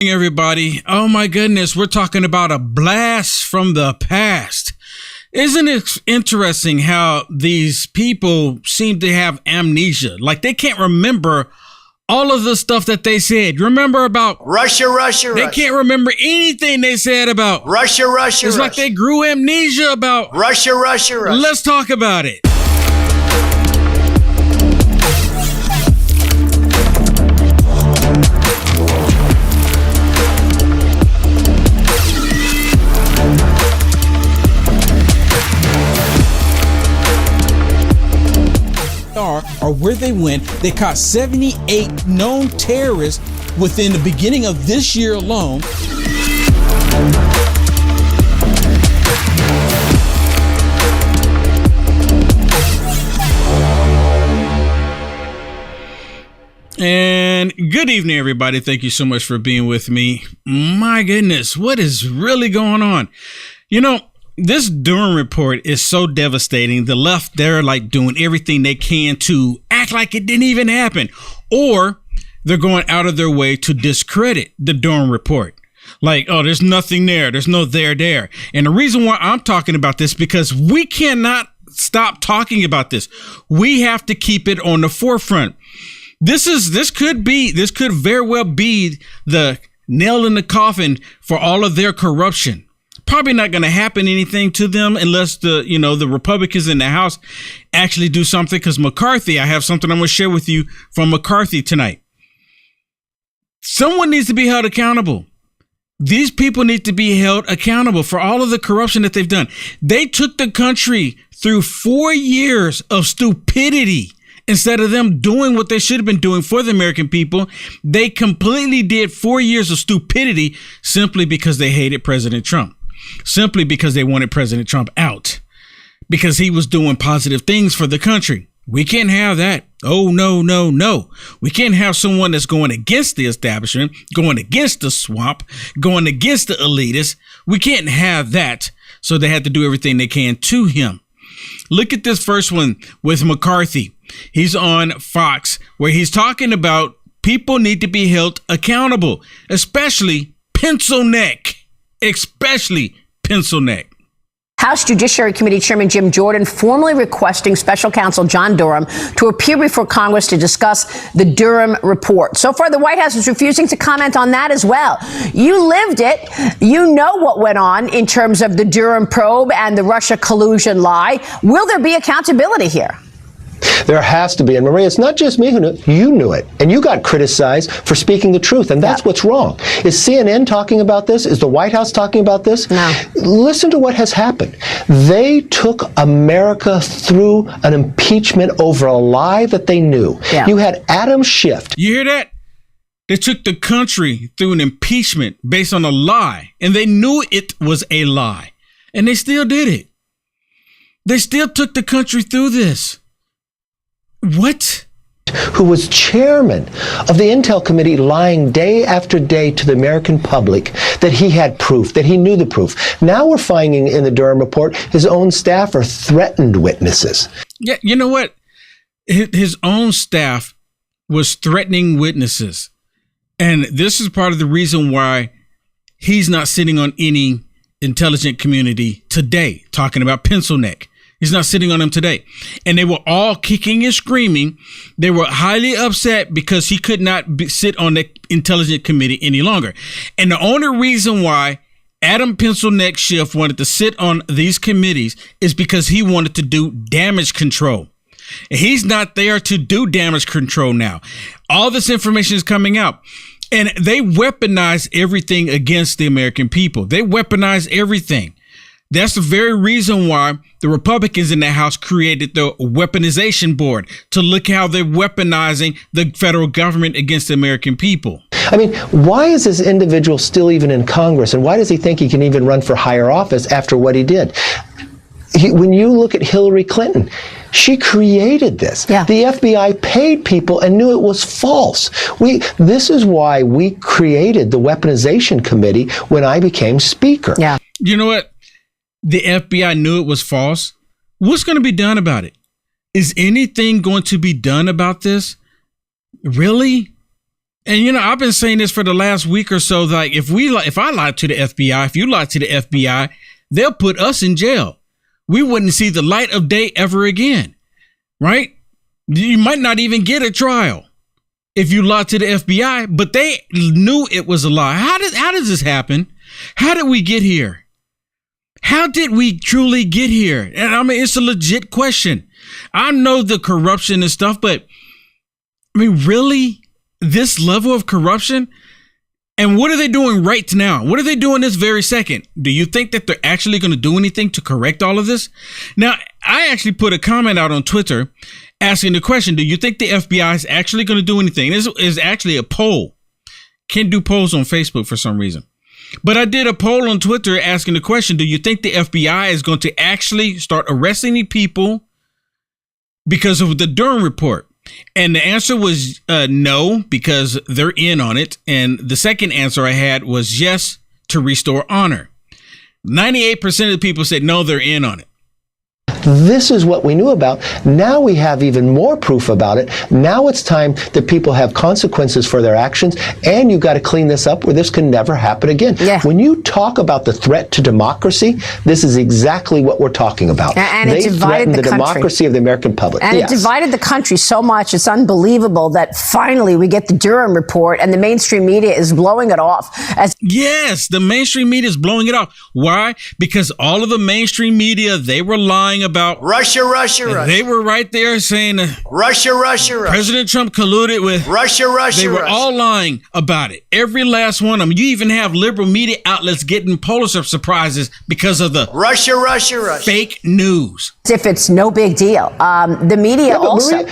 Everybody, oh my goodness, we're talking about a blast from the past. Isn't it interesting how these people seem to have amnesia? Like they can't remember all of the stuff that they said. Remember about Russia. They can't remember anything they said about Russia. It's like they grew amnesia about Russia. Let's talk about it. Or where they went, they caught 78 known terrorists within the beginning of this year alone. And good evening, everybody. Thank you so much for being with me. My goodness, what is really going on? You know, this Durham report is so devastating. The left, they're like doing everything they can to act like it didn't even happen, or they're going out of their way to discredit the Durham report. Like, oh, there's nothing there. There's no there. And the reason why I'm talking about this, because we cannot stop talking about this. We have to keep it on the forefront. This could very well be the nail in the coffin for all of their corruption. Probably not going to happen anything to them unless the Republicans in the House actually do something. Because McCarthy, I have something I'm going to share with you from McCarthy tonight. Someone needs to be held accountable. These people need to be held accountable for all of the corruption that they've done. They took the country through 4 years of stupidity. Instead of them doing what they should have been doing for the American people, they completely did 4 years of stupidity simply because they hated President Trump. Simply because they wanted President Trump out, because he was doing positive things for the country. We can't have that. Oh, no. We can't have someone that's going against the establishment, going against the swamp, going against the elitists. We can't have that. So they had to do everything they can to him. Look at this first one with McCarthy. He's on Fox, where he's talking about people need to be held accountable, especially pencil neck. House Judiciary Committee Chairman Jim Jordan formally requesting Special Counsel John Durham to appear before Congress to discuss the Durham report. So far, the White House is refusing to comment on that as well. You lived it. You know what went on in terms of the Durham probe and the Russia collusion lie. Will there be accountability here? There has to be. And Maria, it's not just me who knew it. You knew it. And you got criticized for speaking the truth. And that's what's wrong. Is CNN talking about this? Is the White House talking about this? No. Listen to what has happened. They took America through an impeachment over a lie that they knew. Yeah. You had Adam Schiff. You hear that? They took the country through an impeachment based on a lie. And they knew it was a lie. And they still did it. They still took the country through this. What? Who was chairman of the Intel Committee, lying day after day to the American public that he had proof, that he knew the proof. Now we're finding in the Durham report his own staff are threatened witnesses. Yeah, you know what? His own staff was threatening witnesses. And this is part of the reason why he's not sitting on any intelligent community today talking about pencil neck. He's not sitting on them today. And they were all kicking and screaming. They were highly upset because he could not sit on the intelligent committee any longer. And the only reason why Adam Pencil Neck Schiff wanted to sit on these committees is because he wanted to do damage control. And he's not there to do damage control now. All this information is coming out. And they weaponize everything against the American people. They weaponize everything. That's the very reason why the Republicans in the House created the Weaponization Board, to look how they're weaponizing the federal government against the American people. I mean, why is this individual still even in Congress? And why does he think he can even run for higher office after what he did? When you look at Hillary Clinton, she created this. Yeah. The FBI paid people and knew it was false. This is why we created the Weaponization Committee when I became Speaker. Yeah. You know what? The FBI knew it was false. What's going to be done about it? Is anything going to be done about this? Really? And I've been saying this for the last week or so. Like, if I lied to the FBI, if you lied to the FBI, they'll put us in jail. We wouldn't see the light of day ever again, right? You might not even get a trial if you lied to the FBI, but they knew it was a lie. How does this happen? How did we get here? How did we truly get here? And I mean, it's a legit question. I know the corruption and stuff, but I mean, really? This level of corruption? And what are they doing right now? What are they doing this very second? Do you think that they're actually going to do anything to correct all of this? Now, I actually put a comment out on Twitter asking the question, do you think the FBI is actually going to do anything? This is actually a poll. Can't do polls on Facebook for some reason. But I did a poll on Twitter asking the question, do you think the FBI is going to actually start arresting the people because of the Durham report? And the answer was no, because they're in on it. And the second answer I had was yes, to restore honor. 98% of the people said no, they're in on it. This is what we knew about. Now we have even more proof about it. Now it's time that people have consequences for their actions, and you've got to clean this up where this can never happen again. Yeah. When you talk about the threat to democracy, this is exactly what we're talking about. And they it divided threatened the country. democracy of the American public. And yes. It divided the country so much, it's unbelievable that finally we get the Durham report and the mainstream media is blowing it off. Yes, the mainstream media is blowing it off. Why? Because all of the mainstream media, they were lying about Russia. They were right there saying Russia. President Trump colluded with Russia. They were all lying about it. Every last one of them. You even have liberal media outlets getting Pulitzer prizes because of the Russia. fake news. If it's no big deal. The media also.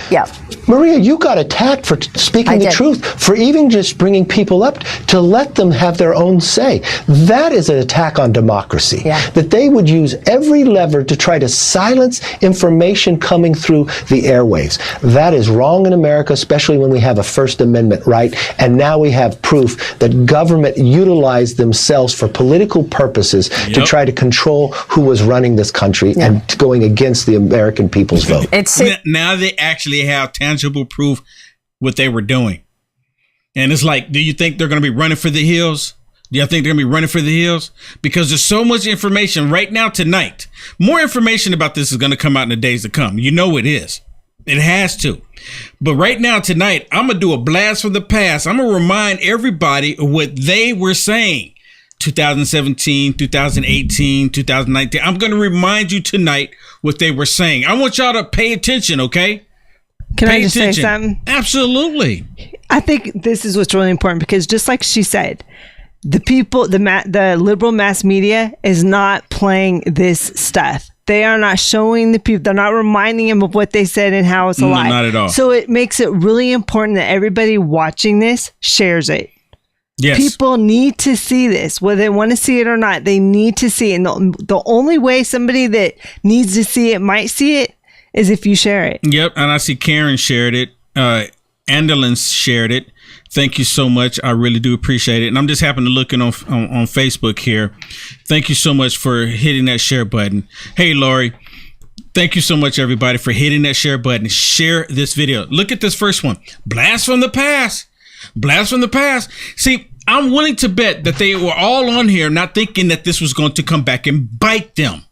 Maria, you got attacked for speaking the truth, for even just bringing people up to let them have their own say. That is an attack on democracy. Yeah. That they would use every lever to try to silence information coming through the airwaves. That is wrong in America, especially when we have a First Amendment right. And now we have proof that government utilized themselves for political purposes to try to control who was running this country and going against the American people's vote. Now they actually have tangible proof what they were doing. And it's like, do you think they're going to be running for the hills? Do you think they're going to be running for the hills? Because there's so much information right now tonight. More information about this is going to come out in the days to come. You know it is. It has to. But right now tonight, I'm going to do a blast from the past. I'm going to remind everybody of what they were saying. 2017, 2018, 2019. I'm going to remind you tonight what they were saying. I want y'all to pay attention, okay? Can I just say something? Absolutely. I think this is what's really important, because just like she said, the people, the liberal mass media is not playing this stuff. They are not showing the people. They're not reminding them of what they said and how it's a lie. Not at all. So it makes it really important that everybody watching this shares it. Yes. People need to see this, whether they want to see it or not. They need to see it. And the only way somebody that needs to see it might see it is if you share it. Yep. And I see Karen shared it. Andelin shared it. Thank you so much. I really do appreciate it. And I'm just happening to look on Facebook here. Thank you so much for hitting that share button. Hey, Lori. Thank you so much, everybody, for hitting that share button. Share this video. Look at this first one. Blast from the past. Blast from the past. See, I'm willing to bet that they were all on here not thinking that this was going to come back and bite them.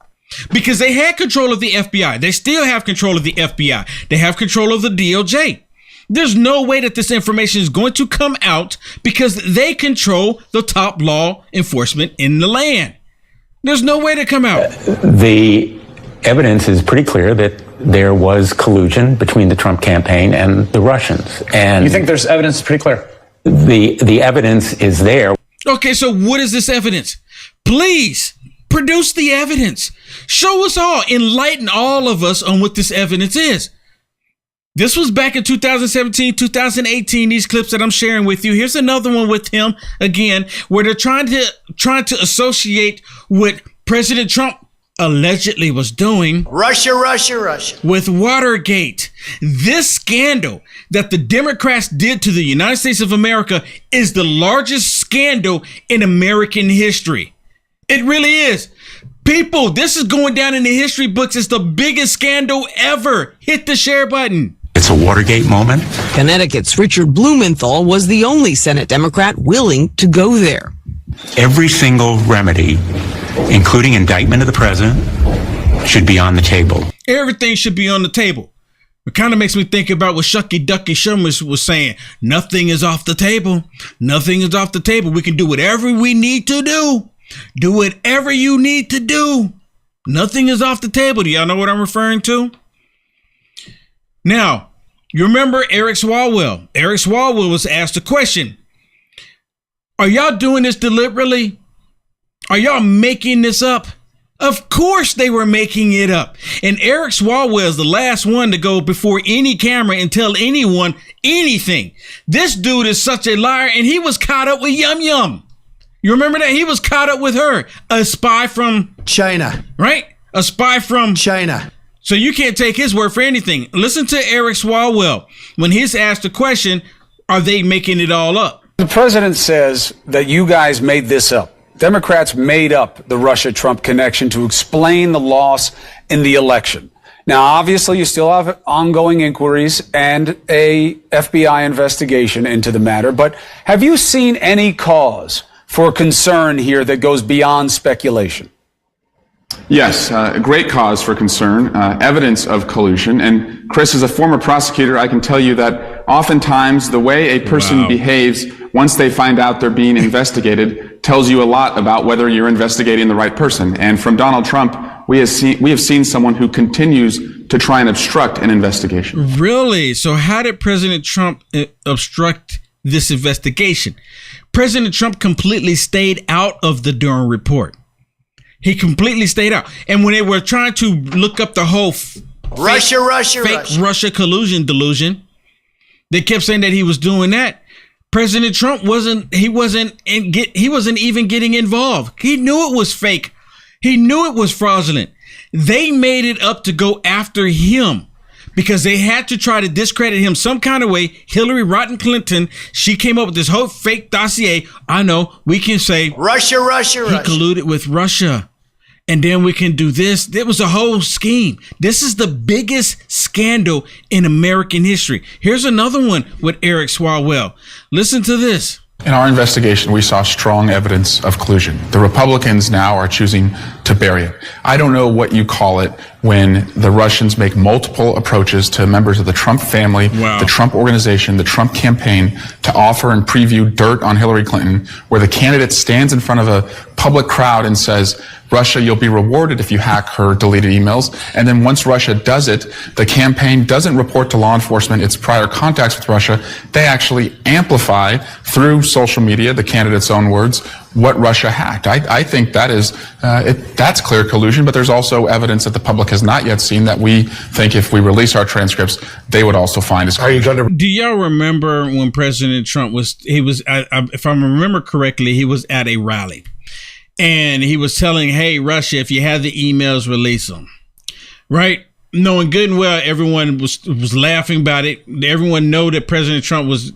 Because they had control of the FBI. They still have control of the FBI. They have control of the DOJ. There's no way that this information is going to come out because they control the top law enforcement in the land. There's no way to come out. The evidence is pretty clear that there was collusion between the Trump campaign and the Russians. And you think there's evidence pretty clear? The evidence is there. Okay, so what is this evidence? Please produce the evidence. Show us all, enlighten all of us on what this evidence is. This was back in 2017, 2018, these clips that I'm sharing with you. Here's another one with him again, where they're trying to associate what President Trump allegedly was doing. Russia. With Watergate. This scandal that the Democrats did to the United States of America is the largest scandal in American history. It really is. People, this is going down in the history books. It's the biggest scandal ever. Hit the share button. It's a Watergate moment. Connecticut's Richard Blumenthal was the only Senate Democrat willing to go there. Every single remedy, including indictment of the president, should be on the table. Everything should be on the table. It kind of makes me think about what Shucky Ducky Sherman was saying. Nothing is off the table. Nothing is off the table. We can do whatever we need to do. Do whatever you need to do. Nothing is off the table. Do y'all know what I'm referring to? Now, you remember Eric Swalwell. Eric Swalwell was asked a question. Are y'all doing this deliberately? Are y'all making this up? Of course they were making it up. And Eric Swalwell is the last one to go before any camera and tell anyone anything. This dude is such a liar, and he was caught up with Yum Yum. You remember that? He was caught up with her. A spy from China. Right? A spy from China. So you can't take his word for anything. Listen to Eric Swalwell. When he's asked the question, are they making it all up? The president says that you guys made this up. Democrats made up the Russia-Trump connection to explain the loss in the election. Now, obviously, you still have ongoing inquiries and a FBI investigation into the matter, but have you seen any cause for concern here that goes beyond speculation? Yes, great cause for concern, evidence of collusion. And Chris, as a former prosecutor, I can tell you that oftentimes the way a person behaves once they find out they're being investigated tells you a lot about whether you're investigating the right person. And from Donald Trump, we have seen someone who continues to try and obstruct an investigation. Really? So how did President Trump obstruct this investigation? President Trump completely stayed out of the Durham report. He completely stayed out. And when they were trying to look up the whole fake Russia collusion delusion, they kept saying that he was doing that. President Trump wasn't even getting involved. He knew it was fake. He knew it was fraudulent. They made it up to go after him because they had to try to discredit him some kind of way. Hillary Rotten Clinton, she came up with this whole fake dossier. I know we can say Russia. He colluded with Russia. And then we can do this. There was a whole scheme. This is the biggest scandal in American history. Here's another one with Eric Swalwell. Listen to this. In our investigation, we saw strong evidence of collusion. The Republicans now are choosing to bury it. I don't know what you call it when the Russians make multiple approaches to members of the Trump family, the Trump organization, the Trump campaign to offer and preview dirt on Hillary Clinton, where the candidate stands in front of a public crowd and says, Russia, you'll be rewarded if you hack her deleted emails. And then once Russia does it, the campaign doesn't report to law enforcement its prior contacts with Russia. They actually amplify through social media, the candidate's own words, what Russia hacked. I think that is, that's clear collusion, but there's also evidence that the public has not yet seen that we think if we release our transcripts, they would also find as collusion. Do y'all remember when President Trump if I remember correctly, he was at a rally. And he was telling, hey, Russia, if you have the emails, release them. Right? Knowing good and well, everyone was laughing about it. Everyone know that President Trump was,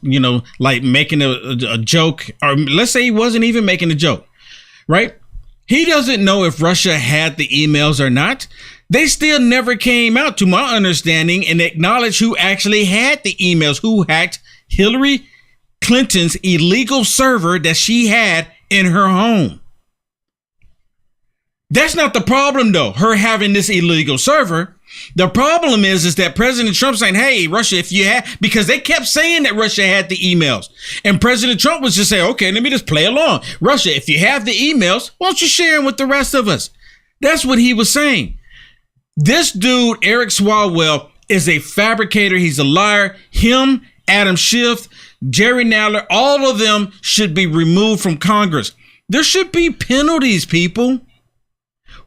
like making a joke. Or let's say he wasn't even making a joke. Right? He doesn't know if Russia had the emails or not. They still never came out, to my understanding, and acknowledged who actually had the emails, who hacked Hillary Clinton's illegal server that she had in her home. That's not the problem, though, her having this illegal server. The problem is that President Trump saying, hey, Russia, if you have, because they kept saying that Russia had the emails. And President Trump was just saying, okay, let me just play along. Russia, if you have the emails, why don't you share them with the rest of us? That's what he was saying. This dude, Eric Swalwell, is a fabricator. He's a liar. Him, Adam Schiff, Jerry Nadler, all of them should be removed from Congress. There should be penalties, people.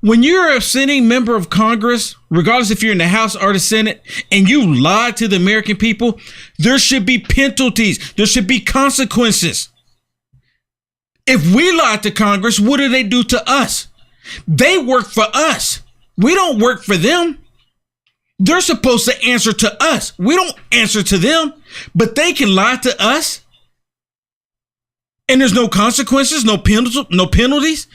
When you're a sitting member of Congress, regardless if you're in the House or the Senate, and you lie to the American people, there should be penalties. There should be consequences. If we lie to Congress, what do they do to us? They work for us. We don't work for them. They're supposed to answer to us. We don't answer to them, but they can lie to us. And there's no consequences, no penalties.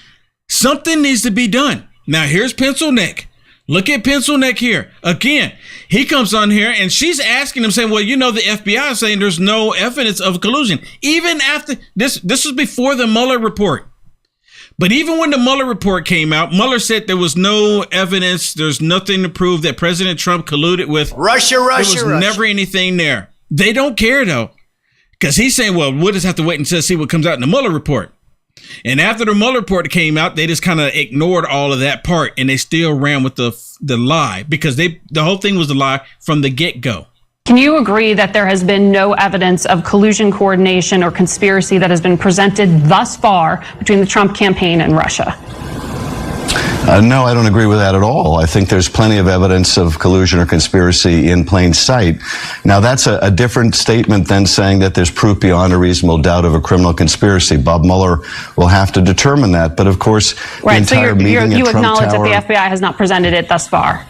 Something needs to be done. Now, here's pencil neck. Look at Pencil Neck here. Again, he comes on here and she's asking him, saying, well, you know, the FBI is saying there's no evidence of collusion. Even after this was before the Mueller report. But even when the Mueller report came out, Mueller said there was no evidence. There's nothing to prove that President Trump colluded with Russia. There was never anything there. They don't care, though, because he's saying, well, we'll just have to wait until see what comes out in the Mueller report. And after the Mueller report came out, they just kind of ignored all of that part, and they still ran with the lie, because the whole thing was a lie from the get-go. Can you agree that there has been no evidence of collusion, coordination, or conspiracy that has been presented thus far between the Trump campaign and Russia? No, I don't agree with that at all. I think there's plenty of evidence of collusion or conspiracy in plain sight. Now, that's a different statement than saying that there's proof beyond a reasonable doubt of a criminal conspiracy. Bob Mueller will have to determine that. But of course, the entire meeting at Trump Tower... You acknowledge that the FBI has not presented it thus far?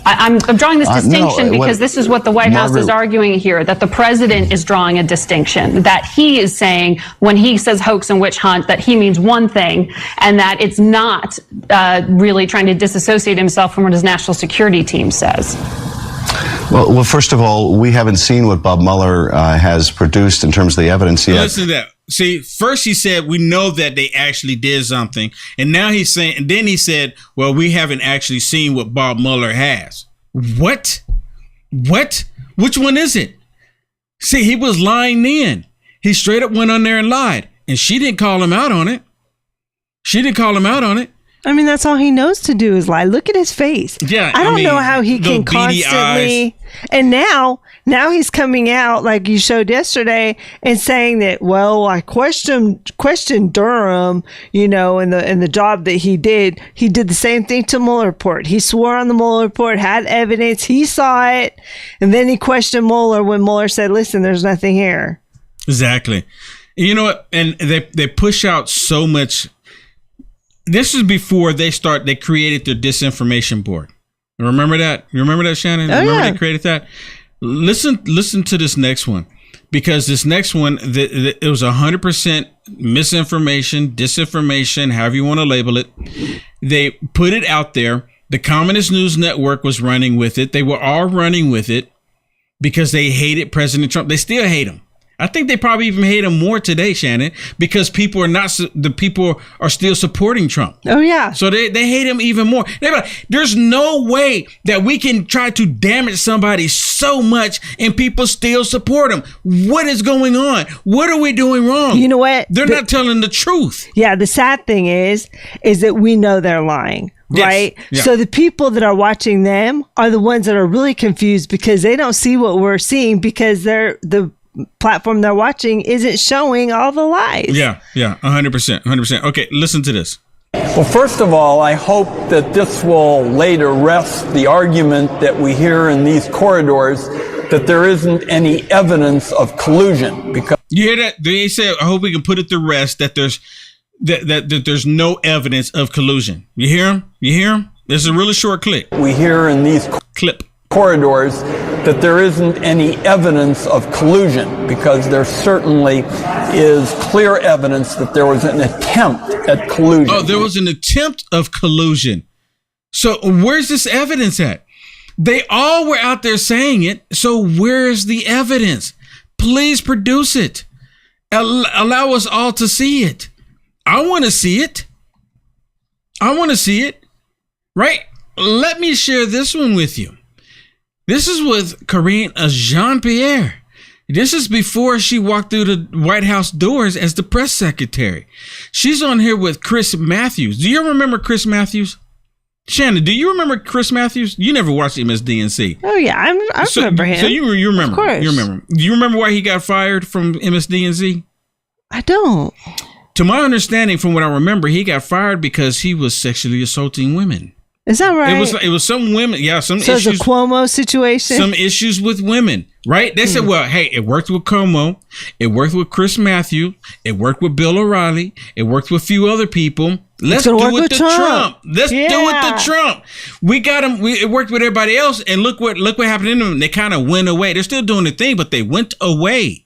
I'm drawing this distinction because this is what the White House is arguing here, that the president is drawing a distinction, that he is saying when he says hoax and witch hunt, that he means one thing, and that it's not really trying to disassociate himself from what his national security team says. Well, first of all, we haven't seen what Bob Mueller has produced in terms of the evidence yet. Listen to that. See, first he said, we know that they actually did something. And now he's saying, and then he said, well, we haven't actually seen what Bob Mueller has. What? Which one is it? See, he was lying then. He straight up went on there and lied. And she didn't call him out on it. I mean, that's all he knows to do is lie. Look at his face. Yeah, I don't know how he can constantly. And now he's coming out like you showed yesterday and saying that, well, I questioned Durham, you know, and the job that he did. He did the same thing to Mueller report. He swore on the Mueller report, had evidence, he saw it, and then he questioned Mueller when Mueller said, "Listen, there's nothing here." Exactly. You know what? And they push out so much. This is before they created their disinformation board. Remember that? You remember that, Shannon? They created that? Listen to this next one, because this next one, it was 100% misinformation, disinformation, however you want to label it. They put it out there. The Communist News Network was running with it. They were all running with it because they hated President Trump. They still hate him. I think they probably even hate him more today, Shannon, because people are still supporting Trump. Oh, yeah. So they hate him even more. They're like, there's no way that we can try to damage somebody so much and people still support him. What is going on? What are we doing wrong? You know what? They're not telling the truth. Yeah, the sad thing is that we know they're lying. Yes. Right? Yeah. So the people that are watching them are the ones that are really confused because they don't see what we're seeing because the platform they're watching isn't showing all the lies. Yeah, 100%. Okay, listen to this. Well, first of all, I hope that this will lay to rest the argument that we hear in these corridors that there isn't any evidence of collusion. Because you hear that? They say, I hope we can put it to rest that there's that there's no evidence of collusion. You hear him? This is a really short clip. We hear in these corridors that there isn't any evidence of collusion, because there certainly is clear evidence that there was an attempt at collusion. Oh, there was an attempt of collusion. So where's this evidence at? They all were out there saying it. So where's the evidence? Please produce it. Allow us all to see it. I want to see it. Right? Let me share this one with you. This is with Karine Jean-Pierre. This is before she walked through the White House doors as the press secretary. She's on here with Chris Matthews. Do you remember Chris Matthews? Shannon, do you remember Chris Matthews? You never watched MSDNC. Oh, yeah. I remember him. So you remember. Of course. You remember. Do you remember why he got fired from MSDNC? I don't. To my understanding, from what I remember, he got fired because he was sexually assaulting women. Is that right? It was some women. Yeah, some so issues. So it's a Cuomo situation? Some issues with women, right? They said, well, hey, it worked with Cuomo. It worked with Chris Matthews. It worked with Bill O'Reilly. It worked with a few other people. Let's do it with Trump. Let's do it to Trump. We got him. It worked with everybody else. And look what happened to them. They kind of went away. They're still doing the thing, but they went away.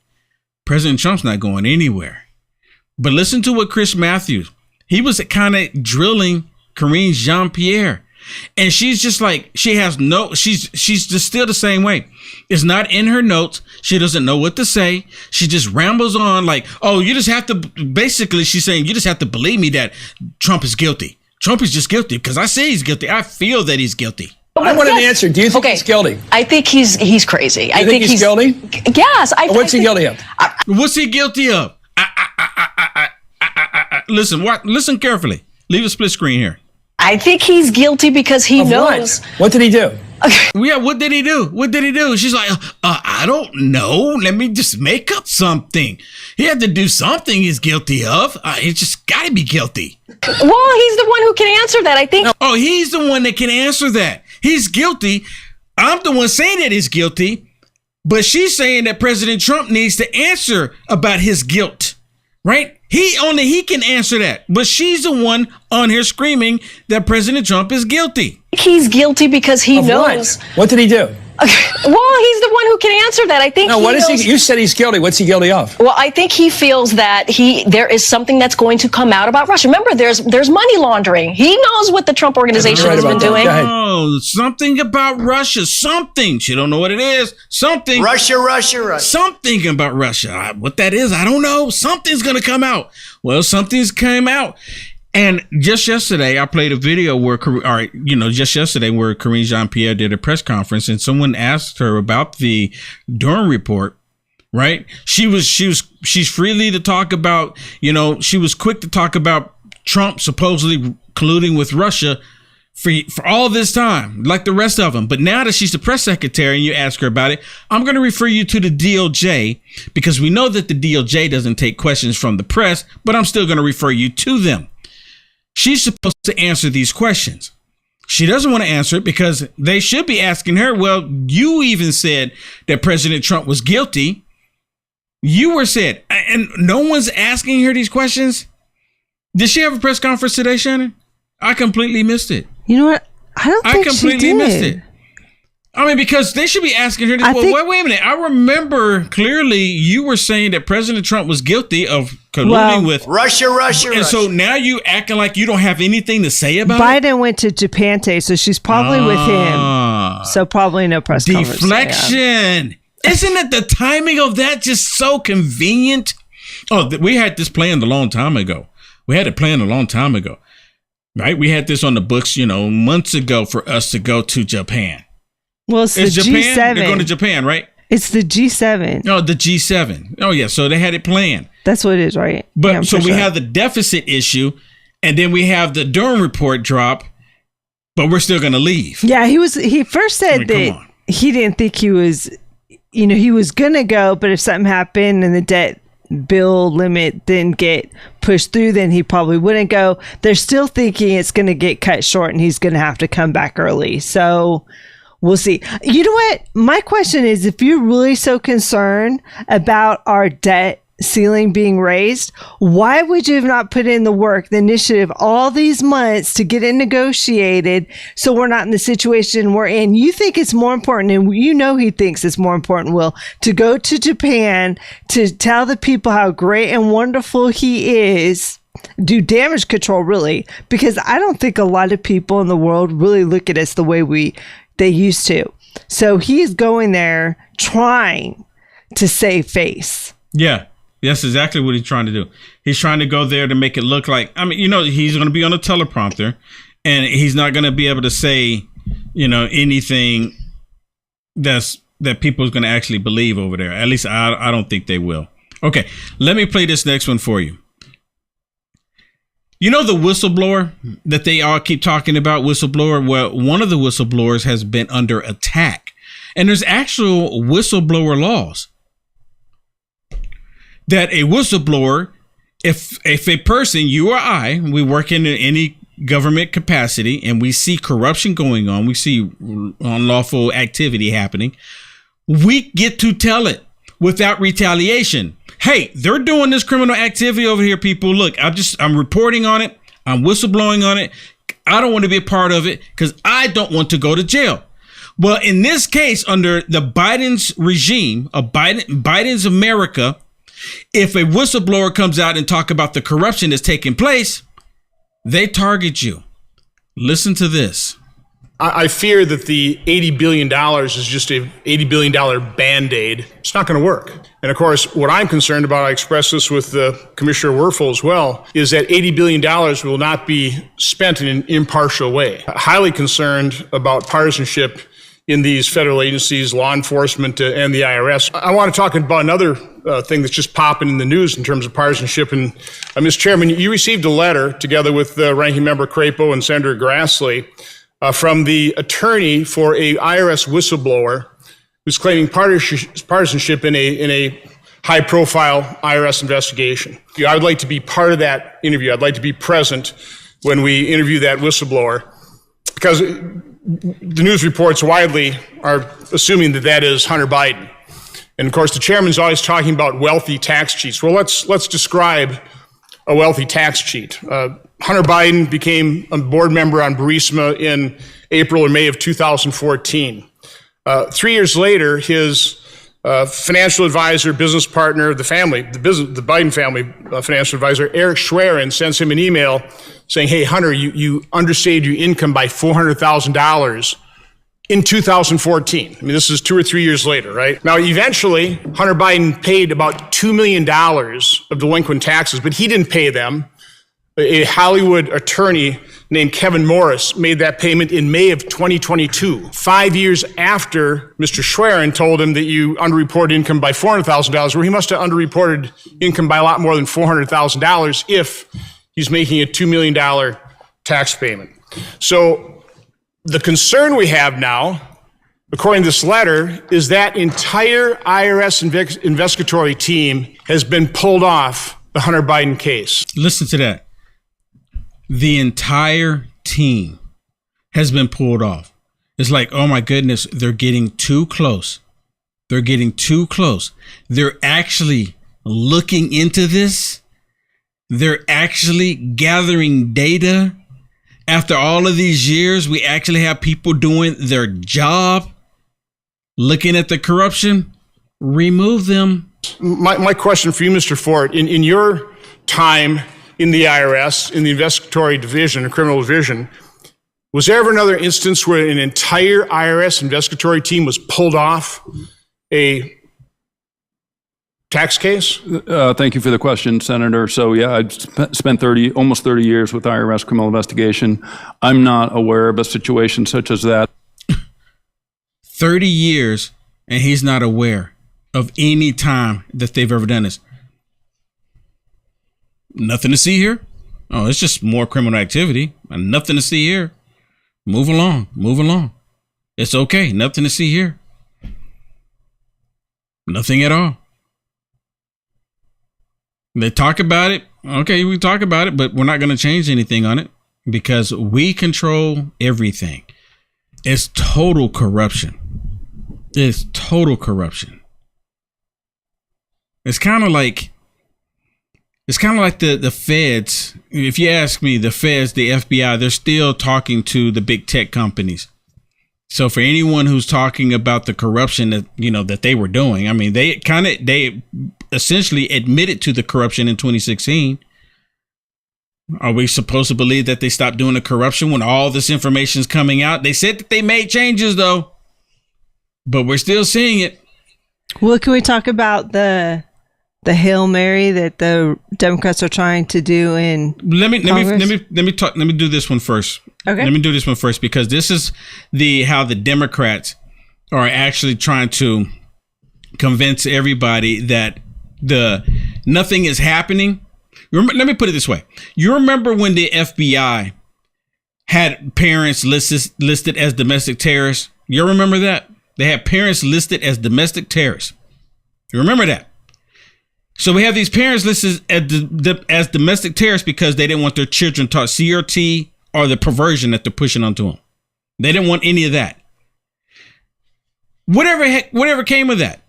President Trump's not going anywhere. But listen to what Chris Matthews, he was kind of drilling Karine Jean-Pierre. And she's just like, she's just still the same way. It's not in her notes. She doesn't know what to say. She just rambles on like, oh, you just have to, basically she's saying, you just have to believe me that Trump is guilty. Trump is just guilty because I say he's guilty. I feel that he's guilty. I want an answer. Do you think he's guilty? I think he's crazy. I think he's guilty? Yes. What's he guilty of? What's he guilty of? Listen carefully. Leave a split screen here. I think he's guilty because he knows. What did he do? Yeah, what did he do? What did he do? She's like, I don't know. Let me just make up something. He had to do something he's guilty of. He's just got to be guilty. Well, he's the one who can answer that, I think. Oh, he's the one that can answer that. He's guilty. I'm the one saying that he's guilty. But she's saying that President Trump needs to answer about his guilt, right? Only he can answer that. But she's the one on here screaming that President Trump is guilty. He's guilty because he knows. What did he do? Well, he's the one who can answer that. I think. No, what is he? You said he's guilty. What's he guilty of? Well, I think he feels that there is something that's going to come out about Russia. Remember, there's money laundering. He knows what the Trump organization has been doing. Oh, something about Russia. Something. She don't know what it is. Something. Russia. Something about Russia. What that is, I don't know. Something's gonna come out. Well, something's came out. And just yesterday, I played a video where Karine Jean-Pierre did a press conference, and someone asked her about the Durham report. Right? She's freely to talk about. She was quick to talk about Trump supposedly colluding with Russia for all this time, like the rest of them. But now that she's the press secretary, and you ask her about it, I'm going to refer you to the DOJ because we know that the DOJ doesn't take questions from the press, but I'm still going to refer you to them. She's supposed to answer these questions. She doesn't want to answer it because they should be asking her, well, you even said that President Trump was guilty. You were said, and no one's asking her these questions. Did she have a press conference today, Shannon? I completely missed it. You know what? I completely missed it. I mean, because they should be asking her this. Wait a minute. I remember clearly you were saying that President Trump was guilty of colluding with Russia. And so now you acting like you don't have anything to say about it? Biden went to Japan today, so she's probably with him. So probably no press conference. Deflection. Isn't it the timing of that just so convenient? Oh, we had this planned a long time ago. Right? We had this on the books, months ago for us to go to Japan. Well, it's the Japan? G7. They're going to Japan, right? It's the G7. Oh, the G7. Oh, yeah. So they had it planned. That's what it is, right? But yeah, we have the deficit issue, and then we have the Durham report drop, but we're still going to leave. Yeah, he first said that he didn't think he was, he was going to go, but if something happened and the debt bill limit didn't get pushed through, then he probably wouldn't go. They're still thinking it's going to get cut short and he's going to have to come back early. So we'll see. You know what? My question is, if you're really so concerned about our debt ceiling being raised, why would you have not put in the work, the initiative, all these months to get it negotiated so we're not in the situation we're in? You think it's more important, and he thinks it's more important, Will, to go to Japan to tell the people how great and wonderful he is, do damage control, really, because I don't think a lot of people in the world really look at us the way they used to. So he's going there trying to save face. Yeah. That's exactly what he's trying to do. He's trying to go there to make it look like, he's going to be on a teleprompter and he's not going to be able to say, anything that people's going to actually believe over there. At least I don't think they will. Okay, let me play this next one for you. The whistleblower that they all keep talking about, whistleblower? Well, one of the whistleblowers has been under attack, and there's actual whistleblower laws. That a whistleblower, if a person, you or I, we work in any government capacity and we see corruption going on, we see unlawful activity happening, we get to tell it without retaliation. Hey, they're doing this criminal activity over here, people. Look, I'm reporting on it. I'm whistleblowing on it. I don't want to be a part of it because I don't want to go to jail. Well, in this case, under the Biden's regime, Biden's America, if a whistleblower comes out and talk about the corruption that's taking place, they target you. Listen to this. I fear that the $80 billion is just a $80 billion Band-Aid. It's not going to work. And of course, what I'm concerned about, I expressed this with Commissioner Werfel as well, is that $80 billion will not be spent in an impartial way. Highly concerned about partisanship in these federal agencies, law enforcement, and the IRS. I want to talk about another thing that's just popping in the news in terms of partisanship. And Mr. Chairman, you received a letter together with Ranking Member Crapo and Senator Grassley from the attorney for a IRS whistleblower who's claiming partisanship in a high-profile IRS investigation. I would like to be part of that interview. I'd like to be present when we interview that whistleblower, because the news reports widely are assuming that that is Hunter Biden. And of course, the chairman's always talking about wealthy tax cheats. Well, let's describe a wealthy tax cheat. Hunter Biden became a board member on Burisma in April or May of 2014. 3 years later, his financial advisor, business partner, the Biden family financial advisor, Eric Schwerin, sends him an email saying, hey, Hunter, you understated your income by $400,000 in 2014. I mean, this is 2 or 3 years later, right? Now, eventually, Hunter Biden paid about $2 million of delinquent taxes, but he didn't pay them. A Hollywood attorney named Kevin Morris made that payment in May of 2022, 5 years after Mr. Schwerin told him that you underreported income by $400,000, where he must have underreported income by a lot more than $400,000 if he's making a $2 million tax payment. So the concern we have now, according to this letter, is that entire IRS investigatory team has been pulled off the Hunter Biden case. Listen to that. The entire team has been pulled off. It's like, oh my goodness, they're getting too close. They're getting too close. They're actually looking into this. They're actually gathering data. After all of these years, we actually have people doing their job, looking at the corruption. Remove them. My question for you, Mr. Ford, in your time in the IRS, in the investigatory division, or criminal division, was there ever another instance where an entire IRS investigatory team was pulled off a tax case? Thank you for the question, Senator. So yeah, I spent almost 30 years with IRS criminal investigation. I'm not aware of a situation such as that. 30 years, and he's not aware of any time that they've ever done this. Nothing to see here. Oh, it's just more criminal activity. Nothing to see here. Move along. Move along. It's okay. Nothing to see here. Nothing at all. They talk about it. Okay, we talk about it, but we're not going to change anything on it because we control everything. It's total corruption. It's total corruption. It's kind of like the feds. If you ask me, the feds, the FBI, they're still talking to the big tech companies. So for anyone who's talking about the corruption that, that they were doing, I mean, they essentially admitted to the corruption in 2016. Are we supposed to believe that they stopped doing the corruption when all this information is coming out? They said that they made changes though, but we're still seeing it. Well, can we talk about the Hail Mary that the Democrats are trying to do in Congress? Let me do this one first. Okay. Let me do this one first because this is how the Democrats are actually trying to convince everybody that nothing is happening. Let me put it this way. You remember when the FBI had parents listed as domestic terrorists? You remember that? They had parents listed as domestic terrorists. You remember that? So we have these parents listed as domestic terrorists because they didn't want their children taught CRT or the perversion that they're pushing onto them. They didn't want any of that. Whatever came of that.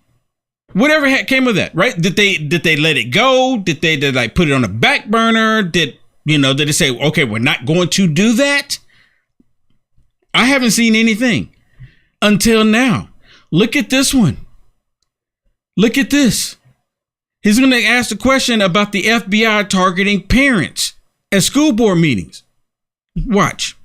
Whatever came of that, right? Did they let it go? Did they put it on the back burner? Did they say, okay, we're not going to do that? I haven't seen anything until now. Look at this one. Look at this. He's going to ask a question about the FBI targeting parents at school board meetings. Watch.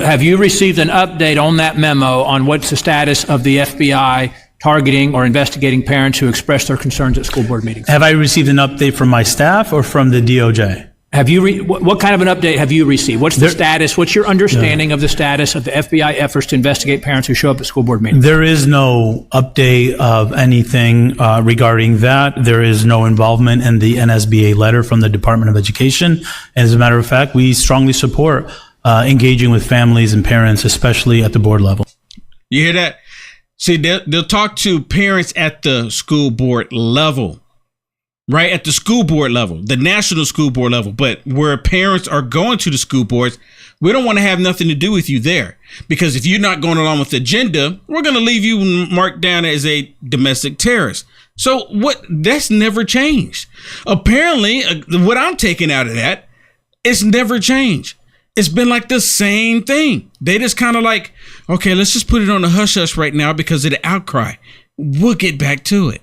Have you received an update on that memo on what's the status of the FBI targeting or investigating parents who express their concerns at school board meetings? Have I received an update from my staff or from the DOJ? Have you what kind of an update have you received? What's the status? What's your understanding of the status of the FBI efforts to investigate parents who show up at school board meetings? There is no update of anything regarding that. There is no involvement in the NSBA letter from the Department of Education. And as a matter of fact, we strongly support engaging with families and parents, especially at the board level. You hear that? See, they'll talk to parents at the school board level. Right at the school board level, the national school board level, but where parents are going to the school boards, we don't want to have nothing to do with you there, because if you're not going along with the agenda, we're going to leave you marked down as a domestic terrorist. So that's never changed. Apparently, what I'm taking out of that, it's never changed. It's been like the same thing. They just kind of like, okay, let's just put it on the hush hush right now because of the outcry. We'll get back to it.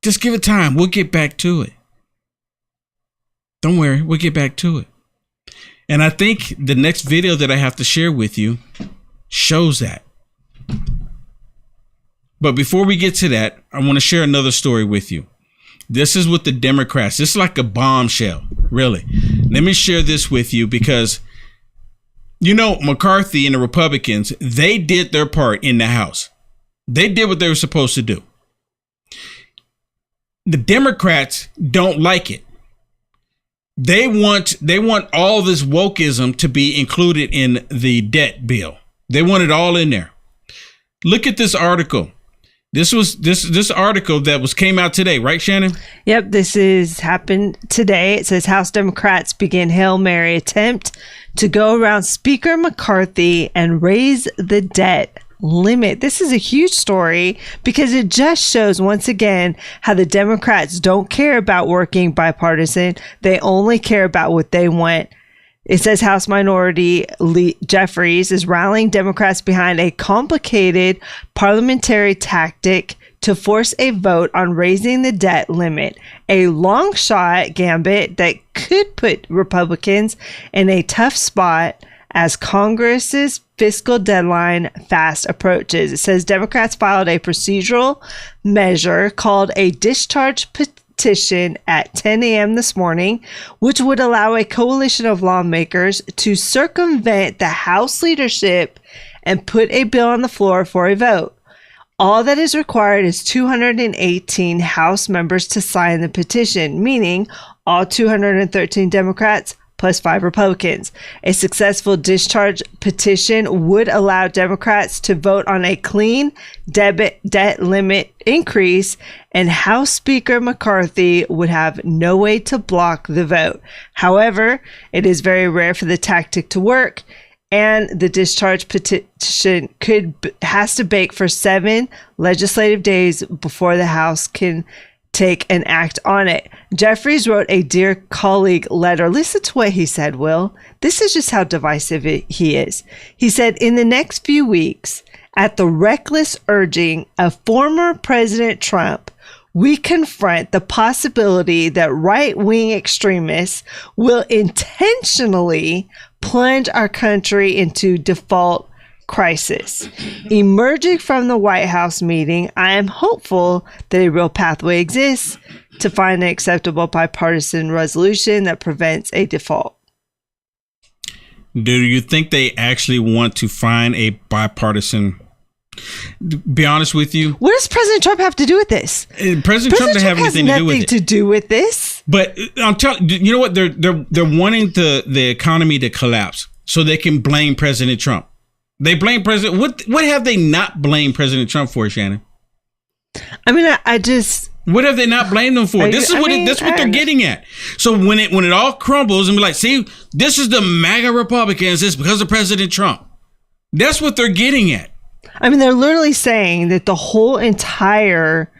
Just give it time. We'll get back to it. Don't worry. We'll get back to it. And I think the next video that I have to share with you shows that. But before we get to that, I want to share another story with you. This is with the Democrats. This is like a bombshell, really. Let me share this with you because, you know, McCarthy and the Republicans, they did their part in the House. They did what they were supposed to do. The Democrats don't like it. They want all this wokeism to be included in the debt bill. They want it all in there. Look at this article. This article that came out today, right, Shannon? Yep, this happened today. It says House Democrats begin Hail Mary attempt to go around Speaker McCarthy and raise the debt limit. This is a huge story because it just shows once again how the Democrats don't care about working bipartisan. They only care about what they want. It says House Minority Jeffries is rallying Democrats behind a complicated parliamentary tactic to force a vote on raising the debt limit, a long shot gambit that could put Republicans in a tough spot as Congress's fiscal deadline fast approaches. It says Democrats filed a procedural measure called a discharge petition at 10 a.m. this morning, which would allow a coalition of lawmakers to circumvent the House leadership and put a bill on the floor for a vote. All that is required is 218 House members to sign the petition, meaning all 213 Democrats plus 5 Republicans. A successful discharge petition would allow Democrats to vote on a clean debt limit increase, and House Speaker McCarthy would have no way to block the vote. However, it is very rare for the tactic to work, and the discharge petition has to bake for 7 legislative days before the House can take an act on it. Jeffries wrote a Dear Colleague letter. Listen to what he said, Will. This is just how divisive he is. He said, in the next few weeks, at the reckless urging of former President Trump, we confront the possibility that right-wing extremists will intentionally plunge our country into default crisis. Emerging from the White House meeting, I am hopeful that a real pathway exists to find an acceptable bipartisan resolution that prevents a default. Do you think they actually want to find a bipartisan? Be honest with you. What does President Trump have to do with this? President Trump doesn't have anything to do with it. To do with this. But I'm telling you, know what? They're wanting the economy to collapse so they can blame President Trump. They blame President. What have they not blamed President Trump for, Shannon? I mean, I just. What have they not blamed him for? That's what they're getting at. So when it all crumbles and be like, see, this is the MAGA Republicans. It's because of President Trump. That's what they're getting at. I mean, they're literally saying that the whole entire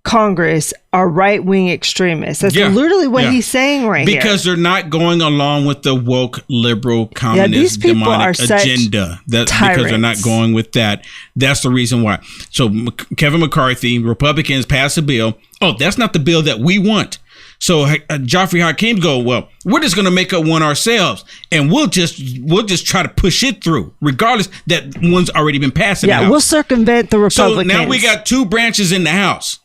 Congress are right-wing extremists. That's literally what he's saying here. Because they're not going along with the woke, liberal, communist, demonic agenda. That's because they're not going with that. That's the reason why. So Kevin McCarthy, Republicans pass a bill. Oh, that's not the bill that we want. So Joffrey Hakeem go, well, we're just going to make up one ourselves, and we'll just try to push it through, regardless that one's already been passed in the House. We'll circumvent the Republicans. So now we got two branches in the House.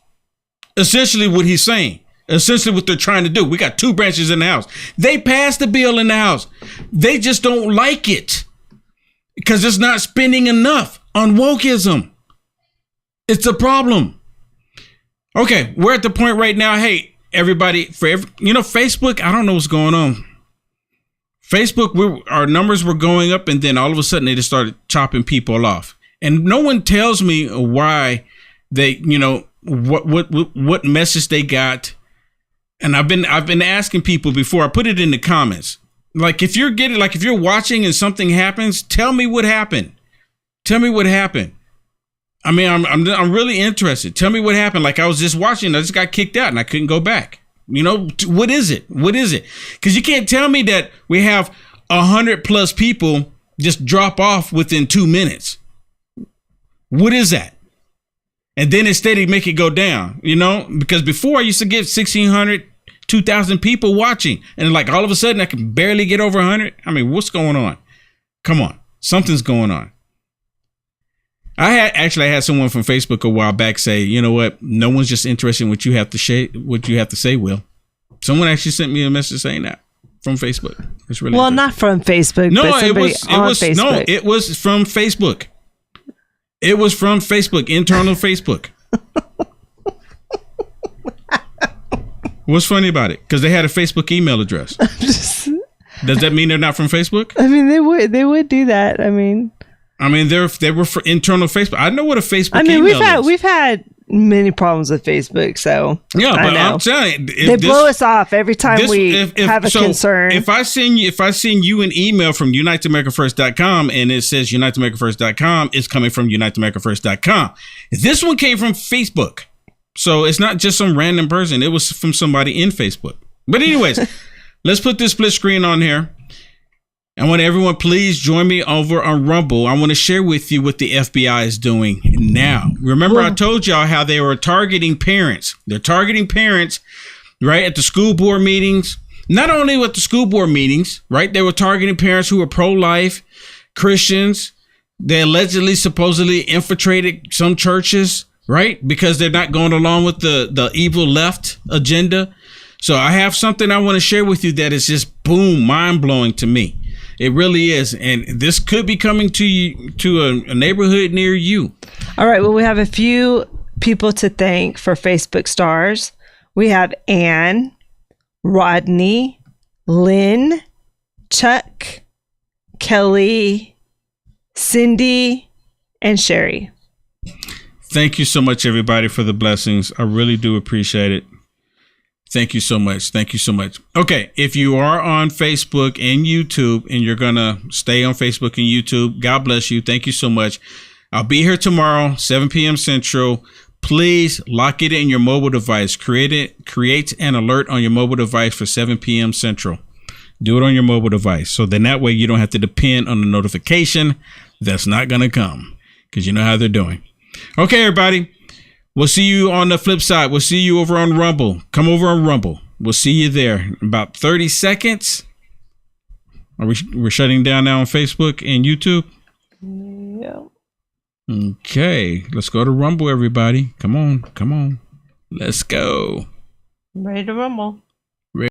Essentially what he's saying. Essentially what they're trying to do. We got two branches in the House. They passed the bill in the House. They just don't like it because it's not spending enough on wokeism. It's a problem. Okay, we're at the point right now. Hey, everybody, Facebook, I don't know what's going on. Facebook, our numbers were going up, and then all of a sudden they just started chopping people off. And no one tells me why they, what message they got. And I've been asking people before. I put it in the comments. Like if you're watching and something happens, tell me what happened. Tell me what happened. I mean, I'm really interested. Tell me what happened. Like I was just watching, I just got kicked out and I couldn't go back. What is it? What is it? Because you can't tell me that we have 100+ people just drop off within 2 minutes. What is that? And then instead they make it go down, because before I used to get 1,600, 2,000 people watching. And like all of a sudden I can barely get over 100. I mean, what's going on? Come on. Something's going on. I had someone from Facebook a while back say, you know what? No one's just interested in what you have to say, Will. Someone actually sent me a message saying that from Facebook. It's really not from Facebook. No, but Facebook. No, it was from Facebook. It was from Facebook, internal Facebook. What's funny about it? Because they had a Facebook email address. Does that mean they're not from Facebook? I mean, they would do that. I mean, they were for internal Facebook. I know what a Facebook email is. We've had many problems with Facebook, so yeah, but I'm telling you, they blow us off every time we have a concern. If I send you an email from UniteAmericaFirst.com and it says UniteAmericaFirst.com, it's coming from UniteAmericaFirst.com. This one came from Facebook, so it's not just some random person. It was from somebody in Facebook. But anyways, let's put this split screen on here. I want everyone, please join me over on Rumble. I want to share with you what the FBI is doing now. Remember, I told y'all how they were targeting parents. They're targeting parents, right, at the school board meetings. Not only with the school board meetings, right? They were targeting parents who were pro-life, Christians. They allegedly, supposedly infiltrated some churches, right? Because they're not going along with the evil left agenda. So I have something I want to share with you that is just, boom, mind-blowing to me. It really is. And this could be coming to you, to a neighborhood near you. All right. Well, we have a few people to thank for Facebook stars. We have Anne, Rodney, Lynn, Chuck, Kelly, Cindy, and Sherry. Thank you so much, everybody, for the blessings. I really do appreciate it. Thank you so much. Thank you so much. Okay, if you are on Facebook and YouTube and you're going to stay on Facebook and YouTube, God bless you. Thank you so much. I'll be here tomorrow, 7 p.m. Central. Please lock it in your mobile device. Create an alert on your mobile device for 7 p.m. Central. Do it on your mobile device. So then that way you don't have to depend on the notification that's not going to come, because you know how they're doing. Okay, everybody. We'll see you on the flip side. We'll see you over on Rumble. Come over on Rumble. We'll see you there in about 30 seconds. We're shutting down now on Facebook and YouTube? Yeah. Okay. Let's go to Rumble, everybody. Come on. Come on. Let's go. I'm ready to rumble.